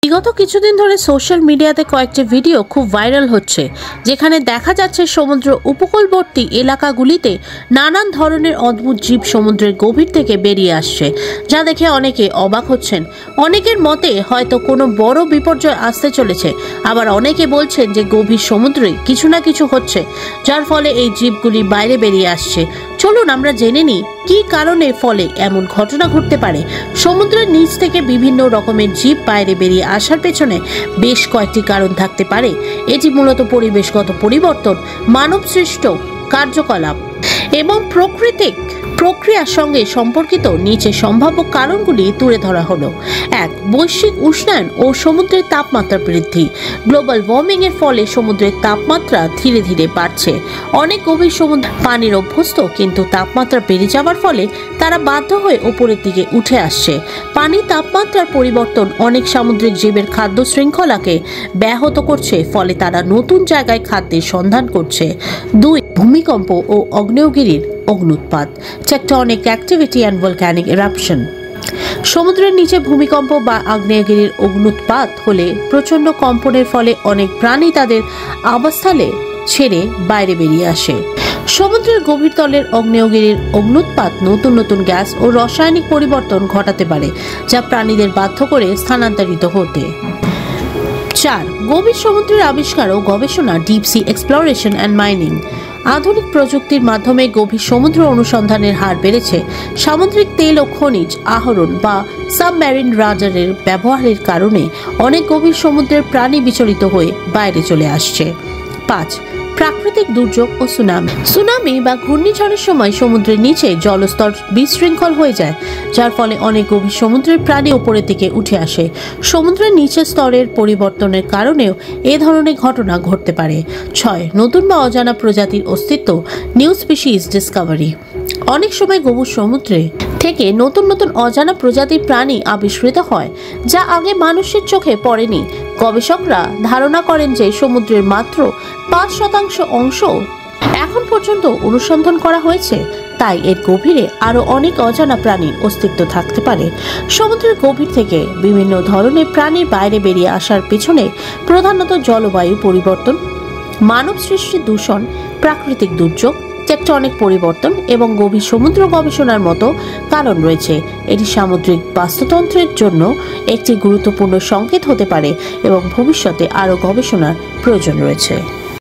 বিগত কিছুদিন ধরে সোশ্যাল মিডিয়াতে কয়েকটি ভিডিও খুব ভাইরাল হচ্ছে, যেখানে দেখা যাচ্ছে সমুদ্র উপকূলবর্তী এলাকাগুলিতে নানান ধরনের অদ্ভুত জীব সমুদ্রের গভীর থেকে বেরিয়ে আসছে, যা দেখে অনেকে অবাক হচ্ছেন। অনেকের মতে হয়তো কোনো বড় বিপর্যয় আসতে চলেছে, আবার অনেকে বলছেন যে গভীর সমুদ্রে কিছু না কিছু হচ্ছে, যার ফলে এই জীবগুলি বাইরে বেরিয়ে আসছে। চলুন আমরা জেনে নিই কি কারণে ফলে এমন ঘটনা ঘটতে পারে। সমুদ্রের নিচ থেকে বিভিন্ন রকমের জীব বাইরে বেরিয়ে আসার পেছনে বেশ কয়েকটি কারণ থাকতে পারে। এটি মূলত পরিবেশগত পরিবর্তন, মানব সৃষ্ট কার্যকলাপ এবং প্রাকৃতিক প্রক্রিয়ার সঙ্গে সম্পর্কিত। নিচে সম্ভাব্য কারণগুলি তুলে ধরা হলো। 1. বৈশ্বিক উষ্ণায়ন ও সমুদ্রের তাপমাত্রা বৃদ্ধি। গ্লোবাল ওয়ার্মিং এর ফলে সমুদ্রের তাপমাত্রা ধীরে ধীরে বাড়ছে। অনেক গভীর সমুদ্র পানির অভ্যস্ত, কিন্তু তাপমাত্রা বেড়ে যাওয়ার ফলে তারা বাধ্য হয়ে উপরের দিকে উঠে আসছে। পানির তাপমাত্রার পরিবর্তন অনেক সামুদ্রিক জীবের খাদ্য শৃঙ্খলাকে ব্যাহত করছে, ফলে তারা নতুন জায়গায় খাদ্যের সন্ধান করছে। 2. ভূমিকম্প ও আগ্নেয়গিরির অগ্ন্যুৎপাত। Tectonic activity and volcanic eruption. সমুদ্রের নিচে ভূমিকম্প বা আগ্নেয়গিরির অগ্ন্যুৎপাত হলে প্রচণ্ড কম্পনের ফলে অনেক প্রাণী তাদের আবাসস্থলে ছেড়ে বাইরে বেরিয়ে আসে। সমুদ্রের গভীর তলের আগ্নেয়গিরির অগ্ন্যুৎপাত নতুন নতুন গ্যাস ও রাসায়নিক পরিবর্তন ঘটাতে পারে, যা প্রাণীদের বাধ্য করে স্থানান্তরিত হতে। 4. গভীর সমুদ্রের আবিষ্কার ও গবেষণা। Deep sea exploration and mining. আধুনিক প্রযুক্তির মাধ্যমে গভীর সমুদ্র অনুসন্ধানের হার বেড়েছে। সামুদ্রিক তেল ও খনিজ আহরণ বা সাবমেরিন রাডারের ব্যবহারের কারণে অনেক গভীর সমুদ্রের প্রাণী বিচলিত হয়ে বাইরে চলে আসছে। 5. প্রাকৃতিক দুর্যোগ ও সুনামি। সুনামি বা ঘূর্ণিঝড়ের সময় সমুদ্রের নিচে জলস্তর বিশৃঙ্খল হয়ে যায়, যার ফলে অনেক গভীর সমুদ্রের প্রাণী উপরের দিকে উঠে আসে। সমুদ্রের নিচের স্তরের পরিবর্তনের কারণেও এ ধরনের ঘটনা ঘটতে পারে। 6. নতুন বা অজানা প্রজাতির অস্তিত্ব। New species Discovery. অনেক সময় গভীর সমুদ্রে থেকে নতুন নতুন অজানা প্রজাতির প্রাণী আবিষ্কৃত হয়, যা আগে মানুষের চোখে পড়েনি। গবেষকরা ধারণা করেন যে সমুদ্রের মাত্র 5% অংশ এখন পর্যন্ত অনুসন্ধান করা হয়েছে, তাই এর গভীরে আরো অনেক অজানা প্রাণীর অস্তিত্ব থাকতে পারে। সমুদ্রের গভীর থেকে বিভিন্ন ধরনের প্রাণীর বাইরে বেরিয়ে আসার পেছনে প্রধানত জলবায়ু পরিবর্তন, মানব সৃষ্টি দূষণ, প্রাকৃতিক দুর্যোগ, টেকটনিক পরিবর্তন এবং গভীর সমুদ্র গবেষণার মতো কারণ রয়েছে। এটি সামুদ্রিক বাস্তুতন্ত্রের জন্য একটি গুরুত্বপূর্ণ সংকেত হতে পারে এবং ভবিষ্যতে আরও গবেষণার প্রয়োজন রয়েছে।